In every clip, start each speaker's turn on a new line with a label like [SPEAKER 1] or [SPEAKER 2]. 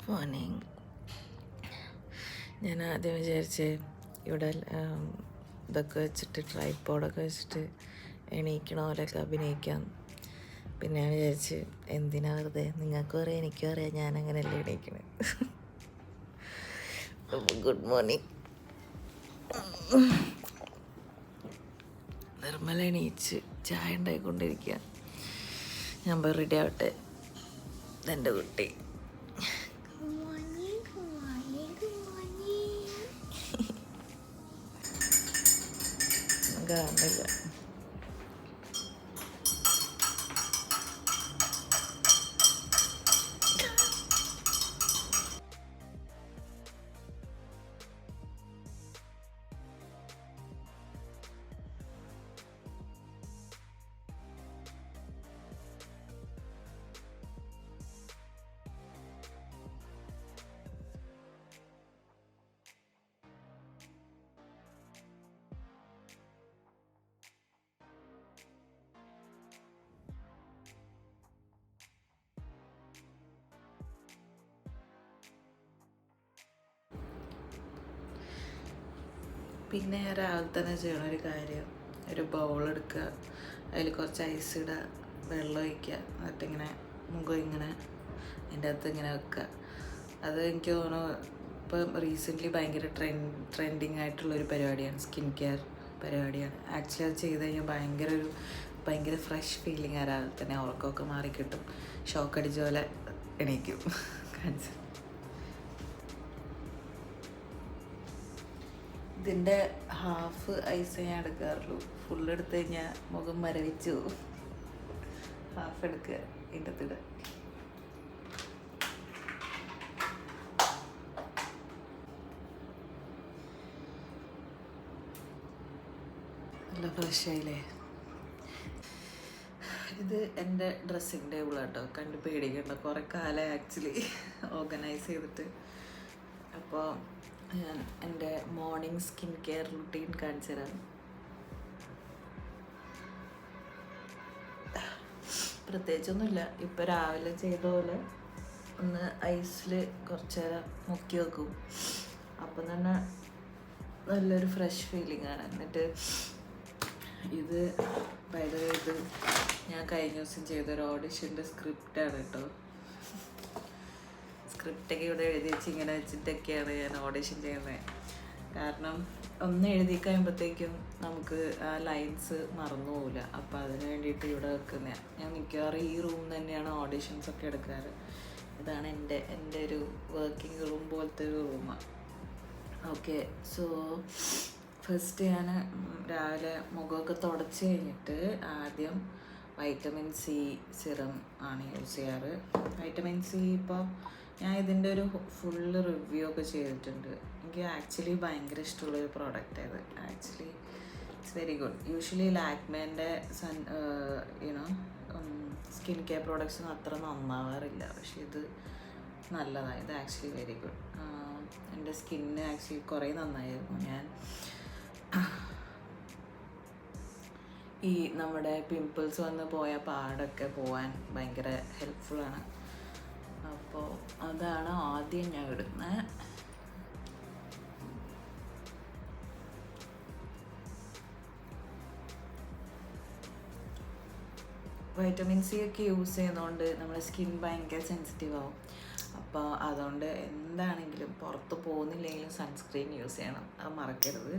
[SPEAKER 1] Morning. ഞാൻ ആദ്യം വിചാരിച്ച് ഇവിടെ ഇതൊക്കെ വെച്ചിട്ട് ട്രൈപ്പോഡൊക്കെ വെച്ചിട്ട് എണീക്കണ പോലെയൊക്കെ അഭിനയിക്കാം. പിന്നെ ഞാൻ വിചാരിച്ച് എന്തിനാ വെറുതെ, നിങ്ങൾക്കും അറിയാം എനിക്കും അറിയാം ഞാനങ്ങനെയല്ലേ എണീക്കണേ. Good morning. നിർമ്മല എണീച്ച് ചായ ഉണ്ടായിക്കൊണ്ടിരിക്കുക. ഞാൻ പോയി റെഡി ആവട്ടെ. എൻ്റെ കുട്ടി കാണില്ല. പിന്നെ രാവിലെ തന്നെ ചെയ്യണ ഒരു കാര്യം, ഒരു ബൗൾ എടുക്കുക, അതിൽ കുറച്ച് ഐസ് ഇടുക, വെള്ളം ഒഴിക്കുക, എന്നിട്ടിങ്ങനെ മുഖം ഇങ്ങനെ അതിൻ്റെ അകത്ത് ഇങ്ങനെ വെക്കുക. അത് എനിക്ക് തോന്നുന്നു ഇപ്പം റീസെൻ്റ്ലി ഭയങ്കര ട്രെൻഡിങ് ആയിട്ടുള്ളൊരു പരിപാടിയാണ്, സ്കിൻ കെയർ പരിപാടിയാണ്. ആക്ച്വലി അത് ചെയ്ത് കഴിഞ്ഞാൽ ഭയങ്കര ഫ്രഷ് ഫീലിംഗ് ആ രാവിലെ തന്നെ. ഉറക്കമൊക്കെ മാറിക്കിട്ടും, ഷോക്ക് അടിച്ച പോലെ എണീക്കും. കാണിച്ചു ഇതിൻ്റെ ഹാഫ് ഐസ് ഞാൻ എടുക്കാറുള്ളൂ. ഫുള്ള് എടുത്തു കഴിഞ്ഞാൽ മുഖം മരവിച്ചു പോകും. ഹാഫ് എടുക്കുക, ഇതിൻ്റെ അകത്തിടുക. നല്ല ഫ്രഷായില്ലേ. ഇത് എൻ്റെ ഡ്രസ്സിങ് ടേബിൾ കേട്ടോ, കണ്ട് പേടിക്കണ്ട. കുറേ കാലം ആക്ച്വലി ഓർഗനൈസ് ചെയ്തിട്ട്. അപ്പോൾ ഞാൻ എൻ്റെ മോർണിംഗ് സ്കിൻ കെയർ റുട്ടീൻ കാണിച്ചു തരാം. പ്രത്യേകിച്ചൊന്നുമില്ല. ഇപ്പം രാവിലെ ചെയ്ത പോലെ ഒന്ന് ഐസിൽ കുറച്ച് നേരം മുക്കി വെക്കും. അപ്പം തന്നെ നല്ലൊരു ഫ്രഷ് ഫീലിംഗ് ആണ്. എന്നിട്ട് ഇത് ഇത് ഞാൻ കഴിഞ്ഞ ദിവസം ചെയ്തൊരു ഓഡിഷൻ്റെ സ്ക്രിപ്റ്റാണ് കേട്ടോ. സ്ക്രിപ്റ്റൊക്കെ ഇവിടെ എഴുതി വെച്ച് ഇങ്ങനെ വെച്ചിട്ടൊക്കെയാണ് ഞാൻ ഓഡിഷൻ ചെയ്യുന്നത്. കാരണം ഒന്ന് എഴുതി കഴിയുമ്പോഴത്തേക്കും നമുക്ക് ആ ലൈൻസ് മറന്നു പോകില്ല. അപ്പോൾ അതിന് വേണ്ടിയിട്ട് ഇവിടെ വെക്കുന്നത്. ഞാൻ മിക്കവാറും ഈ റൂം തന്നെയാണ് ഓഡിഷൻസ് ഒക്കെ എടുക്കാറ്. ഇതാണ് എൻ്റെ ഒരു വർക്കിംഗ് റൂം പോലത്തെ ഒരു റൂമാണ്. ഓക്കെ, സോ ഫസ്റ്റ് ഞാൻ രാവിലെ മുഖമൊക്കെ തുടച്ച് കഴിഞ്ഞിട്ട് ആദ്യം വൈറ്റമിൻ സി സിറം ആണ് യൂസ് ചെയ്യാറ്. വൈറ്റമിൻ സി ഇപ്പോൾ ഞാൻ ഇതിൻ്റെ ഒരു ഫുള്ള് റിവ്യൂ ഒക്കെ ചെയ്തിട്ടുണ്ട്. എനിക്ക് ആക്ച്വലി ഭയങ്കര ഇഷ്ടമുള്ളൊരു പ്രോഡക്റ്റ് ഇത്. Actually it's very good. Usually ലാക്മേൻ്റെ സ്കിൻ കെയർ പ്രോഡക്ട്സൊന്നും അത്ര നന്നാവാറില്ല, പക്ഷെ ഇത് നല്ലതാണ്. ഇത് ആക്ച്വലി വെരി ഗുഡ്. എൻ്റെ സ്കിന്ന് ആക്ച്വലി കുറേ നന്നായിരുന്നു. ഞാൻ ഈ നമ്മുടെ പിമ്പിൾസ് വന്ന് പോയ പാടൊക്കെ പോവാൻ ഭയങ്കര ഹെൽപ്ഫുള്ളാണ്. അപ്പോൾ അതാണ് ആദ്യം ഞാൻ ഇടുന്നത്. വൈറ്റമിൻ സി ഒക്കെ യൂസ് ചെയ്യുന്നതുകൊണ്ട് നമ്മുടെ സ്കിൻ ഭയങ്കര സെൻസിറ്റീവ് ആവും. അപ്പോൾ അതുകൊണ്ട് എന്താണെങ്കിലും പുറത്ത് പോകുന്നില്ലെങ്കിലും സൺസ്ക്രീൻ യൂസ് ചെയ്യണം, അത് മറക്കരുത്.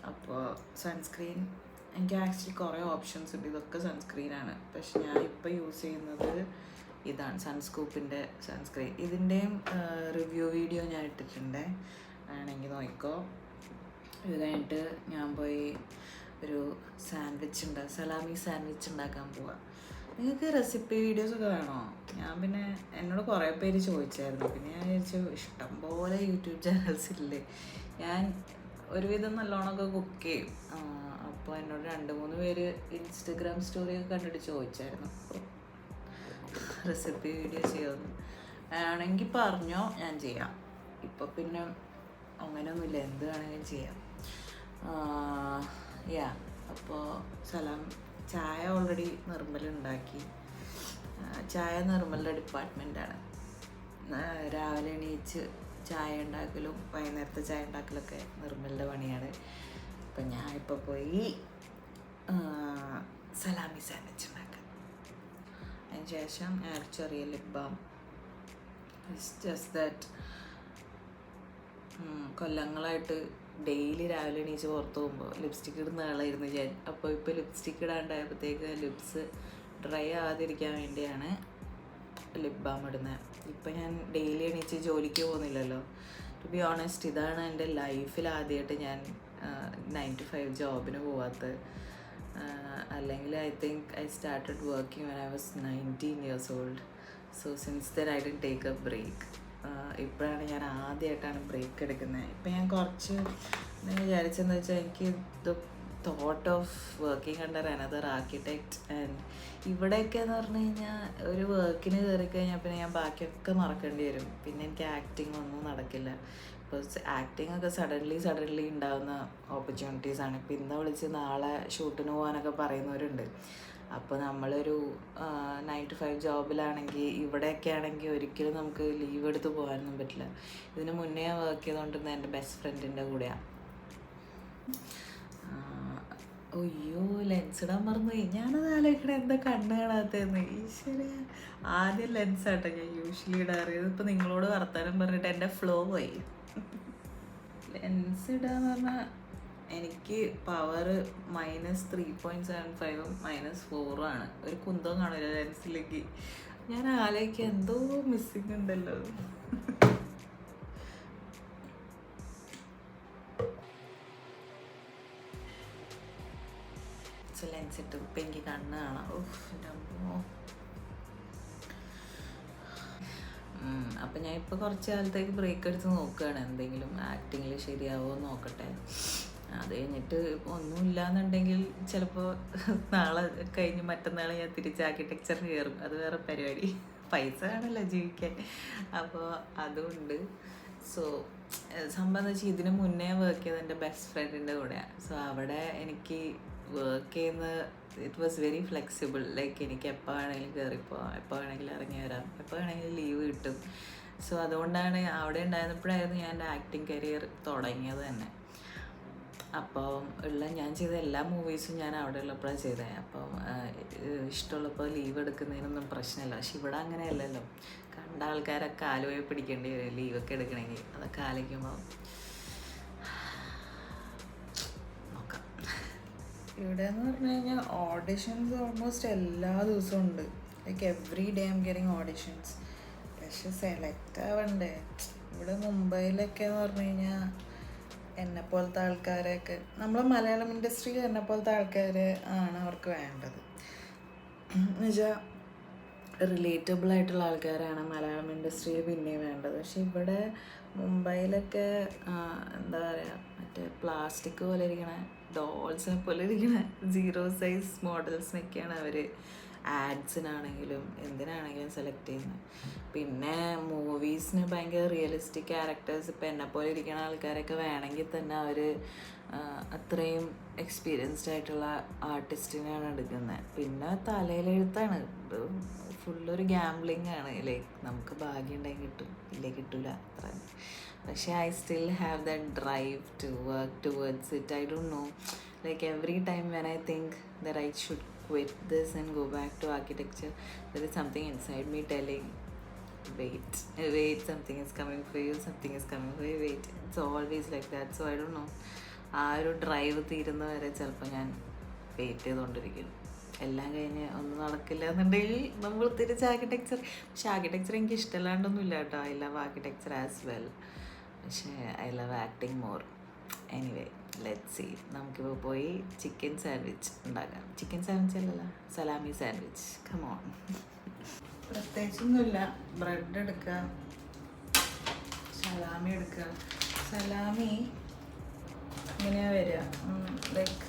[SPEAKER 1] അപ്പോൾ സൺസ്ക്രീൻ എനിക്ക് ആക്ച്വലി കുറേ ഓപ്ഷൻസ് ഉണ്ട്. ഇതൊക്കെ സൺസ്ക്രീനാണ്, പക്ഷെ ഞാൻ ഇപ്പോൾ യൂസ് ചെയ്യുന്നത് ഇതാണ്, സൺസ്കൂപ്പിൻ്റെ സൺസ്ക്രീൻ. ഇതിൻ്റെയും റിവ്യൂ വീഡിയോ ഞാൻ ഇട്ടിട്ടുണ്ട്, വേണമെങ്കിൽ നോക്കിക്കോ. ഇത് കഴിഞ്ഞിട്ട് ഞാൻ പോയി ഒരു സലാമി സാൻഡ്വിച്ച് ഉണ്ടാക്കാൻ പോവാം. നിങ്ങൾക്ക് റെസിപ്പി വീഡിയോസൊക്കെ വേണോ? ഞാൻ പിന്നെ എന്നോട് കുറേ പേര് ചോദിച്ചായിരുന്നു. പിന്നെ ഞാൻ വിചാരിച്ചു ഇഷ്ടംപോലെ യൂട്യൂബ് ചാനൽസ് ഇല്ലേ, ഞാൻ ഒരുവിധം നല്ലോണമൊക്കെ കുക്ക് ചെയ്യും. അപ്പോൾ എന്നോട് 2-3 പേര് ഇൻസ്റ്റഗ്രാം സ്റ്റോറിയൊക്കെ കണ്ടിട്ട് ചോദിച്ചായിരുന്നു റെസിപ്പി വീഡിയോ ചെയ്യുമെന്ന്. വേണമെങ്കിൽ പറഞ്ഞോ, ഞാൻ ചെയ്യാം. ഇപ്പം പിന്നെ അങ്ങനെയൊന്നുമില്ല, എന്ത് വേണമെങ്കിലും ചെയ്യാം. അപ്പോൾ ചായ ഓൾറെഡി നിർമ്മൽ ഉണ്ടാക്കി. ചായ നിർമ്മലിൻ്റെ ഡിപ്പാർട്ട്മെൻറ്റാണ്. രാവിലെ എണീച്ച് ചായ ഉണ്ടാക്കലും വൈകുന്നേരത്തെ ചായ ഉണ്ടാക്കലൊക്കെ നിർമ്മലിൻ്റെ പണിയാണ്. അപ്പം ഞാൻ ഇപ്പോൾ പോയി സലാമി സാൻഡ്വിച്ച് ഉണ്ടാക്കാം. അതിന് ശേഷം ഞാൻ ചെറിയ lip balm. It's just that കൊല്ലങ്ങളായിട്ട് ഡെയിലി രാവിലെ എണീച്ച് പുറത്ത് പോകുമ്പോൾ ലിപ്സ്റ്റിക്ക് ഇടുന്ന ആളായിരുന്നു ഞാൻ. അപ്പോൾ ഇപ്പോൾ ലിപ്സ്റ്റിക്ക് ഇടാണ്ടായപ്പോഴത്തേക്ക് ലിപ്സ് ഡ്രൈ ആവാതിരിക്കാൻ വേണ്ടിയാണ് ലിപ് ബാം ഇടുന്നത്. ഇപ്പം ഞാൻ ഡെയിലി എണീച്ച് ജോലിക്ക് പോകുന്നില്ലല്ലോ. ടു ബി ഓണസ്റ്റ്, ഇതാണ് എൻ്റെ ലൈഫിൽ ആദ്യമായിട്ട് ഞാൻ 9 to 5 ജോബിന് പോവാത്തത്. അല്ലെങ്കിൽ I think I started working when I was 19 years old. So since then I didn't take a break. ഇപ്പോഴാണ് ഞാൻ ആദ്യമായിട്ടാണ് ബ്രേക്ക് എടുക്കുന്നത്. ഇപ്പം ഞാൻ കുറച്ച് വിചാരിച്ചെന്ന് വെച്ചാൽ എനിക്ക് thought of working under another architect. And ഇവിടെയൊക്കെ എന്ന് പറഞ്ഞു കഴിഞ്ഞാൽ ഒരു വർക്കിന് കയറി കഴിഞ്ഞാൽ പിന്നെ ഞാൻ ബാക്കിയൊക്കെ മറക്കേണ്ടി വരും. പിന്നെ എനിക്ക് ആക്ടിങ് ഒന്നും നടക്കില്ല. ഇപ്പോൾ ആക്ടിങ് ഒക്കെ സഡൻലി ഉണ്ടാകുന്ന ഓപ്പർച്യൂണിറ്റീസാണ്. ഇപ്പം ഇന്ന് വിളിച്ച് നാളെ ഷൂട്ടിന് പോകാനൊക്കെ പറയുന്നവരുണ്ട്. അപ്പോൾ നമ്മളൊരു 9 to 5 ജോബിലാണെങ്കിൽ, ഇവിടെയൊക്കെ ആണെങ്കിൽ ഒരിക്കലും നമുക്ക് ലീവ് എടുത്ത് പോകാനൊന്നും പറ്റില്ല. ഇതിന് മുന്നേ വർക്ക് ചെയ്തുകൊണ്ടിരുന്ന എൻ്റെ ബെസ്റ്റ് ഫ്രണ്ടിൻ്റെ കൂടെയാണ്. അയ്യോ, ലെൻസ് ഇടാൻ മറന്നുപോയി. ഞാനത് ആലോചിക്കണേ എന്താ കണ്ണ് കാണാത്തതെന്ന്. ഈശ്വര, ആദ്യം ലെൻസാട്ടോ ഞാൻ യൂഷ്വലി ഇടാറ്. ഇതിപ്പോൾ നിങ്ങളോട് വർത്താനം പറഞ്ഞിട്ട് എൻ്റെ ഫ്ലോ പോയി. ലെൻസ് ഇടാന്ന് പറഞ്ഞാൽ എനിക്ക് പവർ -3.75 -4 ആണ്. ഒരു കുന്തവും കാണില്ല ലെൻസിലേക്ക്. ഞാൻ ആലോചിക്കുക എന്തോ മിസ്സിങ് ഉണ്ടല്ലോ. ലെൻസ് ഇട്ട് ഇപ്പം എനിക്ക് കണ്ണ് കാണാം. അപ്പം ഞാൻ ഇപ്പോൾ കുറച്ച് കാലത്തേക്ക് ബ്രേക്ക് എടുത്ത് നോക്കുകയാണ്. എന്തെങ്കിലും ആക്ടിങ്ങിൽ ശരിയാവുമോ നോക്കട്ടെ. അത് കഴിഞ്ഞിട്ട് ഒന്നുമില്ലാന്നുണ്ടെങ്കിൽ ചിലപ്പോൾ നാളെ കഴിഞ്ഞ് മറ്റന്നാൾ ഞാൻ തിരിച്ച് ആർക്കിടെക്ചറിന് കയറും. അത് വേറെ പരിപാടി. പൈസ ആണല്ലോ ജീവിക്കാൻ. അപ്പോൾ അതുകൊണ്ട് സോ സംബന്ധിച്ച് ഇതിന് മുന്നേ വർക്ക് ചെയ്ത എൻ്റെ ബെസ്റ്റ് ഫ്രണ്ടിൻ്റെ കൂടെയാണ്. സോ അവിടെ എനിക്ക് വർക്ക് ചെയ്യുന്ന it was very flexible. Like എനിക്ക് എപ്പോൾ വേണമെങ്കിലും കയറിപ്പോവാം, എപ്പോൾ വേണമെങ്കിലും ഇറങ്ങി വരാം, എപ്പോൾ വേണമെങ്കിലും ലീവ് കിട്ടും. സോ അതുകൊണ്ടാണ് അവിടെ ഉണ്ടായിരുന്നപ്പോഴായിരുന്നു ഞാൻ എൻ്റെ ആക്ടിങ് കരിയർ തുടങ്ങിയത് തന്നെ. അപ്പോൾ ഞാൻ ചെയ്ത എല്ലാ മൂവീസും ഞാൻ അവിടെ ഉള്ളപ്പോഴാണ് ചെയ്തത്. അപ്പം ഇഷ്ടമുള്ളപ്പോൾ ലീവ് എടുക്കുന്നതിനൊന്നും പ്രശ്നമില്ല. പക്ഷെ ഇവിടെ അങ്ങനെയല്ലല്ലോ. കണ്ട ആൾക്കാരൊക്കെ കാലുപോയി പിടിക്കേണ്ടി വരും ലീവൊക്കെ എടുക്കണമെങ്കിൽ. അതൊക്കെ ആലോചിക്കുമ്പോൾ നോക്കാം. ഇവിടെ എന്ന് പറഞ്ഞു കഴിഞ്ഞാൽ ഓഡിഷൻസ് ഓൾമോസ്റ്റ് എല്ലാ ദിവസവും ഉണ്ട്. Like every day I am getting auditions. പക്ഷെ സെലക്ട് ആവണ്ടേ. ഇവിടെ മുംബൈയിലൊക്കെ എന്ന് പറഞ്ഞു കഴിഞ്ഞാൽ എന്നെപ്പോലത്തെ ആൾക്കാരെയൊക്കെ, നമ്മളെ മലയാളം ഇൻഡസ്ട്രിയിൽ എന്നെപ്പോലത്തെ ആൾക്കാർ ആണ് അവർക്ക് വേണ്ടത്. എന്നുവെച്ചാൽ റിലേറ്റബിൾ ആയിട്ടുള്ള ആൾക്കാരാണ് മലയാളം ഇൻഡസ്ട്രിയിൽ പിന്നെയും വേണ്ടത്. പക്ഷെ ഇവിടെ മുംബൈയിലൊക്കെ എന്താ പറയുക, മറ്റേ പ്ലാസ്റ്റിക് പോലെ ഇരിക്കണ ഡോൾസിനെ പോലെ ഇരിക്കണ 0 size മോഡൽസിനൊക്കെയാണ് അവർ ആഡ്സിനാണെങ്കിലും എന്തിനാണെങ്കിലും സെലക്ട് ചെയ്യുന്നത്. പിന്നെ മൂവീസിന് ഭയങ്കര റിയലിസ്റ്റിക് ക്യാരക്ടേഴ്സ് ഇപ്പം എന്നെപ്പോലെ ഇരിക്കുന്ന ആൾക്കാരൊക്കെ വേണമെങ്കിൽ തന്നെ അവർ അത്രയും എക്സ്പീരിയൻസ്ഡ് ആയിട്ടുള്ള ആർട്ടിസ്റ്റിനെയാണ് എടുക്കുന്നത്. പിന്നെ തലയിലെഴുത്താണ്, ഫുള്ളൊരു ഗാംബ്ലിംഗ് ആണ്. ലൈക്ക് നമുക്ക് ഭാഗ്യം ഉണ്ടെങ്കിൽ കിട്ടും, ഇല്ലേ കിട്ടൂല, അത്ര. പക്ഷേ I still have that drive to work towards it. I don't know, like every time when I think that I should quit this and go back to architecture, there is something inside me telling, wait, something is coming for you, wait. It's always like that. So I don't know, ആ ഒരു drive തീരുന്ന വരെ ചിലപ്പോൾ ഞാൻ wait ചെയ്തുകൊണ്ടിരിക്കും. എല്ലാം കഴിഞ്ഞ് ഒന്നും നടക്കില്ല എന്നുണ്ടെങ്കിൽ നമ്മൾ തിരിച്ച് ആർക്കിടെക്ചർ. പക്ഷെ ആർക്കിടെക്ചർ എനിക്ക് ഇഷ്ടമല്ലാണ്ടൊന്നുമില്ല കേട്ടോ. I love architecture as well. പക്ഷേ I love acting more. Anyway, let's see. നമുക്കിപ്പോൾ പോയി ചിക്കൻ സാൻഡ്വിച്ച് ഉണ്ടാക്കാം. ചിക്കൻ സാൻഡ്വിച്ച് അല്ലല്ലോ, സലാമി സാൻഡ്വിച്ച്. Come on. പ്രത്യേകിച്ചൊന്നുമില്ല. ബ്രെഡ് എടുക്കുക, സലാമി എടുക്കുക. സലാമി ഇങ്ങനെയാണ് വരിക. ലൈക്ക്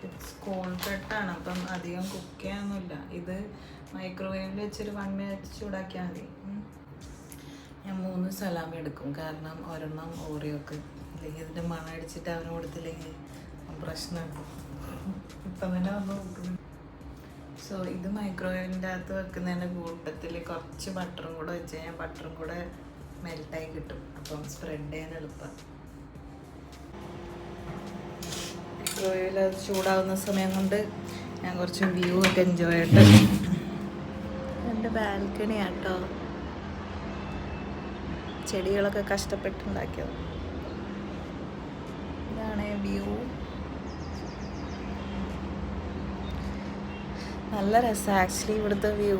[SPEAKER 1] ഇറ്റ്സ് കോൾഡ് കട്ടാണ്, അപ്പം അധികം കുക്ക് ചെയ്യാനൊന്നുമില്ല. ഇത് മൈക്രോവേവിൽ വെച്ചൊരു 1 minute ചൂടാക്കിയാൽ മതി. ഞാൻ 3 സലാമി എടുക്കും, കാരണം ഒരെണ്ണം ഓറിയോക്ക്. അല്ലെങ്കിൽ ഇതിൻ്റെ മണം അടിച്ചിട്ട് അവന് കൊടുത്തില്ലെങ്കിൽ പ്രശ്നമുണ്ട്. ഇപ്പം തന്നെ വന്ന് നോക്കുന്നു. സോ ഇത് മൈക്രോവേവിൻ്റെ അകത്ത് വെക്കുന്നതിൻ്റെ കൂട്ടത്തിൽ കുറച്ച് ബട്ടറും കൂടെ വെച്ച് കഴിഞ്ഞാൽ ബട്ടറും കൂടെ മെൽട്ടായി കിട്ടും. അപ്പം സ്പ്രെഡ് ചെയ്യാൻ എളുപ്പം. മൈക്രോവേവിൽ അത് ചൂടാവുന്ന സമയം കൊണ്ട് ഞാൻ കുറച്ച് വ്യൂ ഒക്കെ എൻജോയ് ചെയ്തിട്ട്. എൻ്റെ ബാൽക്കണി ആട്ടോ, ചെടികളൊക്കെ കഷ്ടപ്പെട്ടുണ്ടാക്കിയത്. ഇതാണ് വ്യൂ. നല്ല രസമാണ് ആക്ച്വലി ഇവിടുത്തെ വ്യൂ.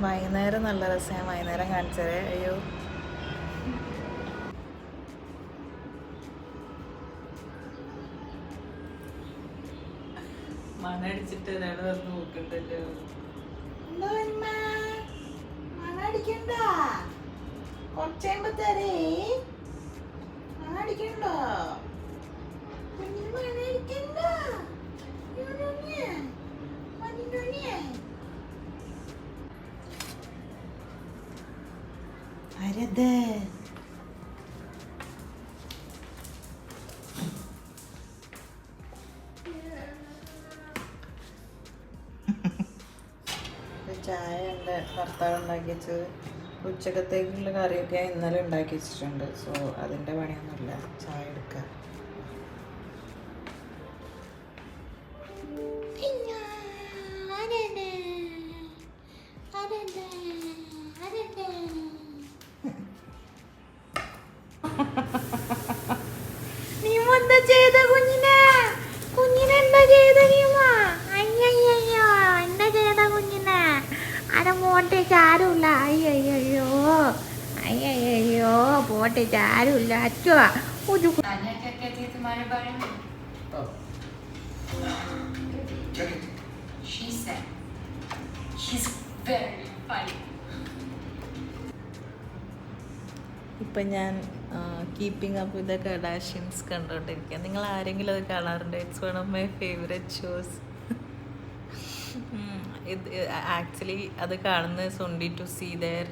[SPEAKER 1] വൈകുന്നേരം നല്ല രസമാണ്. വൈകുന്നേരം കാണിച്ചതേ. അയ്യോ, മണടിച്ചിട്ട് ഒരാൾ വന്ന് നോക്കണ്ടല്ലോ. മണടിക്കണ്ട, കുറച്ചേമ്പത്തരേ മണടിക്കണ്ടോ, കുഞ്ഞിന് മണടിക്കണ്ട. ആരത്? ചായ എൻ്റെ ഭർത്താവ് ഉണ്ടാക്കി വെച്ചത്. ഉച്ചക്കത്തേക്കുള്ള കറിയൊക്കെ ഇന്നലെ ഉണ്ടാക്കി വെച്ചിട്ടുണ്ട്. സോ അതിൻ്റെ പണിയൊന്നുമില്ല, ചായ എടുക്കുക.
[SPEAKER 2] എന്താ ചെയ്ത കുഞ്ഞിനെ? കുഞ്ഞിനെന്താ ചെയ്ത നീമ? അയ്യോ എന്താ ചെയ്ത കുഞ്ഞിനെ? അര മോട്ടേക്ക് ആരുമില്ല. അയ്യോ അയ്യോ പോട്ടേക്ക് ആരുമില്ല. അച്ഛോ
[SPEAKER 1] ഇപ്പം ഞാൻ keeping up with the Kardashians കണ്ടുകൊണ്ടിരിക്കുക. നിങ്ങൾ ആരെങ്കിലും അത് കാണാറുണ്ട്? It's one of my favourite shows. ഇത് ആക്ച്വലി അത് കാണുന്നത് is only to see their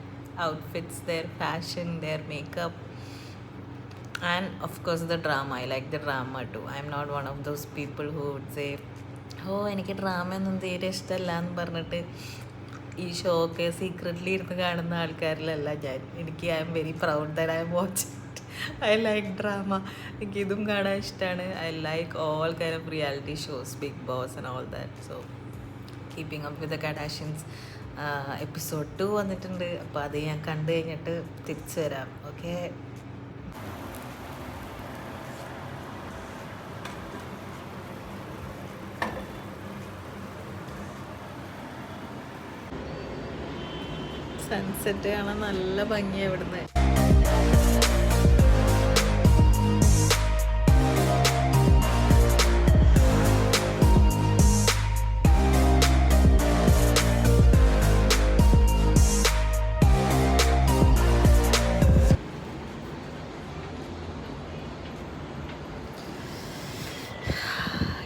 [SPEAKER 1] outfits, their fashion, their makeup and of course the drama. I like the drama too. I'm not one of those people who would say എനിക്ക് ഡ്രാമയൊന്നും തീരെ ഇഷ്ടമല്ല എന്ന് പറഞ്ഞിട്ട് ഈ show ഒക്കെ secretly ഇരുന്ന് കാണുന്ന ആൾക്കാരിലല്ല ഞാൻ. എനിക്ക് I am very proud that I watch it. I like drama. എനിക്ക് ഇതും കാണാൻ ഇഷ്ടമാണ്. I like all kind of reality shows, Bigg Boss and all that. So keeping up with the Kardashians episode 2 വന്നിട്ടുണ്ട്. അപ്പോൾ അത് ഞാൻ കണ്ടു കഴിഞ്ഞിട്ട് തിരിച്ചു വരാം. ഓക്കെ, സൺസെറ്റ് കാണാൻ നല്ല ഭംഗിയാണ് ഇവിടുന്ന്.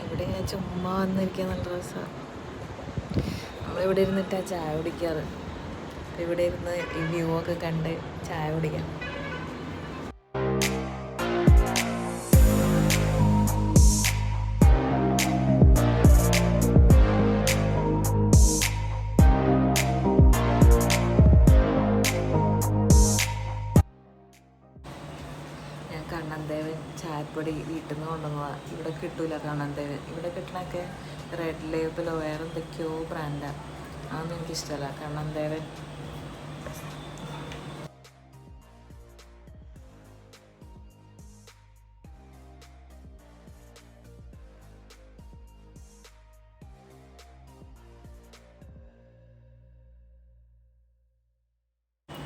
[SPEAKER 1] ഇവിടെ ഇങ്ങനെ ചുമ്മാ വന്നിരിക്കാൻ നല്ല രസമാണ്. നമ്മളിവിടെ ഇരുന്നിട്ടാണ് ചായ കുടിക്കാറ്. ഇവിടെ ഇരുന്ന് ഈ വ്യൂ ഒക്കെ കണ്ട് ചായ കുടിക്കാം. ഞാൻ കണ്ണന്തേവൻ ചായപ്പൊടി വീട്ടിൽ നിന്ന് കൊണ്ടുവന്നതാണ്. ഇവിടെ കിട്ടൂല കണ്ണന്തേവൻ. ഇവിടെ കിട്ടണൊക്കെ റെഡ് ലേബിളോ വേറെ എന്തൊക്കെയോ ബ്രാൻഡാണ്. അതൊന്നും എനിക്കിഷ്ടമല്ല. കണ്ണന്തേവൻ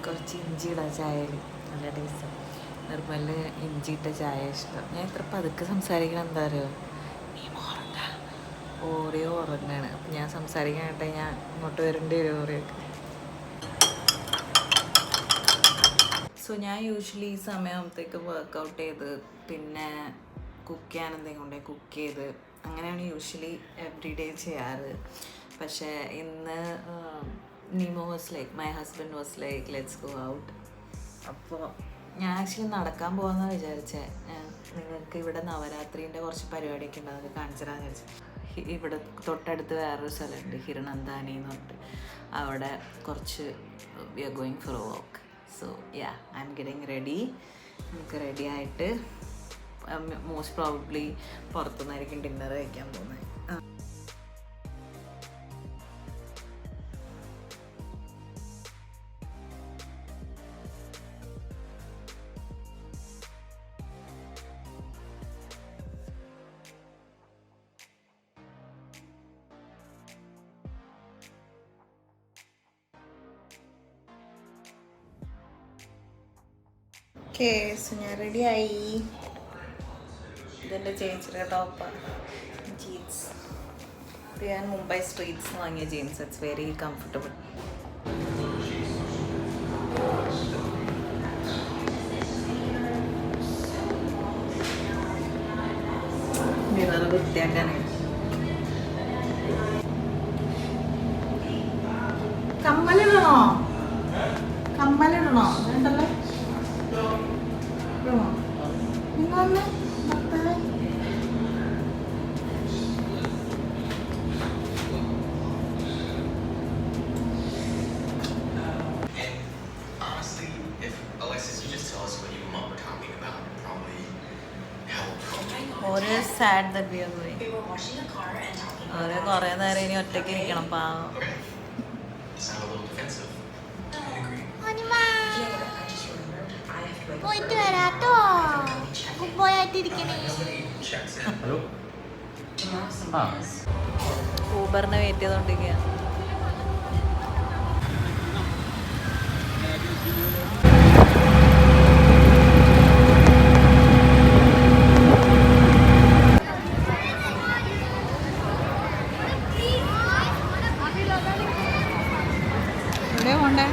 [SPEAKER 1] കുറച്ച് ഇഞ്ചി ഇടാം ചായയിൽ, നല്ല ടേസ്റ്റ്. നിർമ്മല് ഇഞ്ചി ഇട്ട ചായ ഇഷ്ടം. ഞാൻ ഇത്ര പതുക്കെ സംസാരിക്കണം എന്താ അറിയോ, നീ ഉറങ്ങ ഓറിയോ ഉറങ്ങാണ്. അപ്പം ഞാൻ സംസാരിക്കാനായിട്ട് ഞാൻ ഇങ്ങോട്ട് വരേണ്ടി വരും ഓറിയൊക്കെ. സോ ഞാൻ യൂഷ്വലി ഈ സമയമാകുമ്പോഴത്തേക്ക് വർക്കൗട്ട് ചെയ്ത് പിന്നെ കുക്ക് ചെയ്യാൻ എന്തെങ്കിലും കൊണ്ടേ കുക്ക് ചെയ്ത് അങ്ങനെയാണ് യൂഷ്വലി എവറി ഡേ ചെയ്യാറ്. പക്ഷേ ഇന്ന് Nemo was like, my husband was like let's go out. അപ്പോൾ ഞാൻ ആക്ച്വലി നടക്കാൻ പോകാമെന്നാണ് വിചാരിച്ചത്. നിങ്ങൾക്ക് ഇവിടെ നവരാത്രീൻ്റെ കുറച്ച് പരിപാടിയൊക്കെ ഉണ്ട്, അതൊക്കെ കാണിച്ചു തരാമെന്ന് വിചാരിച്ചു. ഇവിടെ തൊട്ടടുത്ത് വേറൊരു സ്ഥലമുണ്ട് ഹിരണന്താനി എന്ന് പറഞ്ഞിട്ട്. അവിടെ കുറച്ച് we are going for a walk. So yeah I'm getting ready. നമുക്ക് റെഡി ആയിട്ട് മോസ്റ്റ് പ്രോബബ്ലി പുറത്തുനിന്നായിരിക്കും ഡിന്നർ കഴിക്കാൻ പോകുന്നത്. ഓക്കെ, സോ ഞാൻ റെഡിയായി. ഇതെൻ്റെ ചേച്ചിയുടെ ടോപ്പാണ്, ജീൻസ്. ഇത് ഞാൻ മുംബൈ സ്ട്രീറ്റ്സ് വാങ്ങിയ jeans. It's very comfortable. Mirror വൃത്തിയാക്കാനാണ്. കമ്മലിടണോ? കമ്മലിടണോ? വേണ്ടല്ലോ. ഇന്നൊന്ന് ഒരു sad that we are going. ഒരു കുറേ നേരം ഇനി ഒറ്റയ്ക്ക് ഇരിക്കണം പാവം.
[SPEAKER 2] പോയിട്ട് വരാട്ടോ. ഗുഡ് ബോയ് ആയിട്ടിരിക്കണേ.
[SPEAKER 1] ഊബറിനെ വെയിറ്റ് ചെയ്തോണ്ടിരിക്കുക. എവിടെ പോണ്ടേ?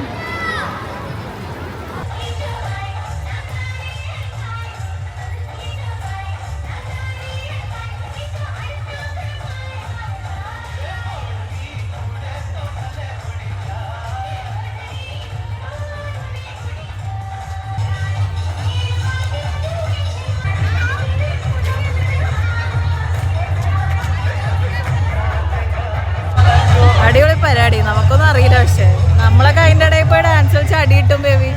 [SPEAKER 1] അടിപൊളി പരിപാടി. നമുക്കൊന്നും അറിയില്ല, പക്ഷെ നമ്മളൊക്കെ അതിൻ്റെ ഇടയിൽ പോയി ഡാൻസ് കളിച്ച് അടി കിട്ടും ബേബി.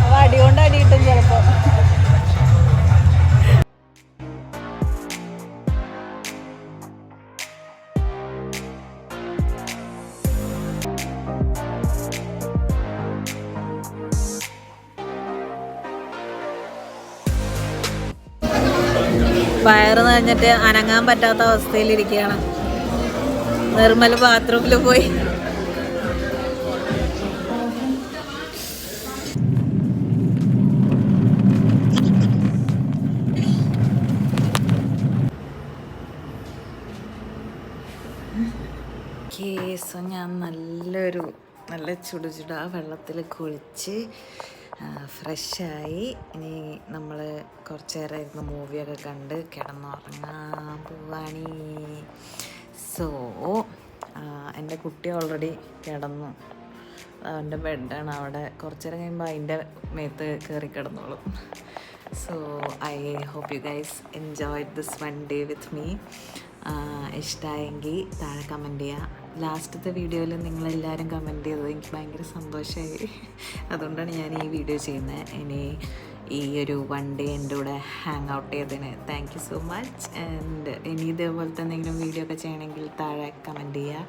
[SPEAKER 1] അപ്പോൾ അടി കൊണ്ട് അടി കിട്ടും ചിലപ്പോൾ. വയറ് നിറഞ്ഞിട്ട് അനങ്ങാൻ പറ്റാത്ത അവസ്ഥയിലിരിക്കുകയാണ്. നിർമ്മൽ ബാത്റൂമിൽ പോയി. കേസ് ഞാൻ നല്ല ചുടുചുടാ വെള്ളത്തിൽ കുളിച്ച് ഫ്രഷായി. ഇനി നമ്മൾ കുറച്ച് നേരം ഇരുന്ന് മൂവിയൊക്കെ കണ്ട് കിടന്നുറങ്ങാൻ പോവാണി. സോ എൻ്റെ കുട്ടി ഓൾറെഡി കിടന്നു. അവൻ്റെ ബെഡാണ് അവിടെ. കുറച്ച് നേരം കഴിയുമ്പോൾ അതിൻ്റെ മേത്ത് കയറി കിടന്നോളും. So I hope you guys enjoyed this one day with me. ഇഷ്ടമായെങ്കിൽ താഴെ കമൻറ്റ് ചെയ്യുക. ലാസ്റ്റത്തെ വീഡിയോയിൽ നിങ്ങളെല്ലാവരും കമൻറ്റ് ചെയ്തത് എനിക്ക് ഭയങ്കര സന്തോഷമായി. അതുകൊണ്ടാണ് ഞാൻ ഈ വീഡിയോ ചെയ്യുന്നത്. ഇനി ഈ ഒരു വൺ ഡേ എൻ്റെ കൂടെ ഹാങ് ഔട്ട് ചെയ്തതിന് thank you so much. And ഇനി ഇതേപോലത്തെ എന്തെങ്കിലും വീഡിയോ ഒക്കെ ചെയ്യണമെങ്കിൽ താഴെ കമൻറ്റ് ചെയ്യുക.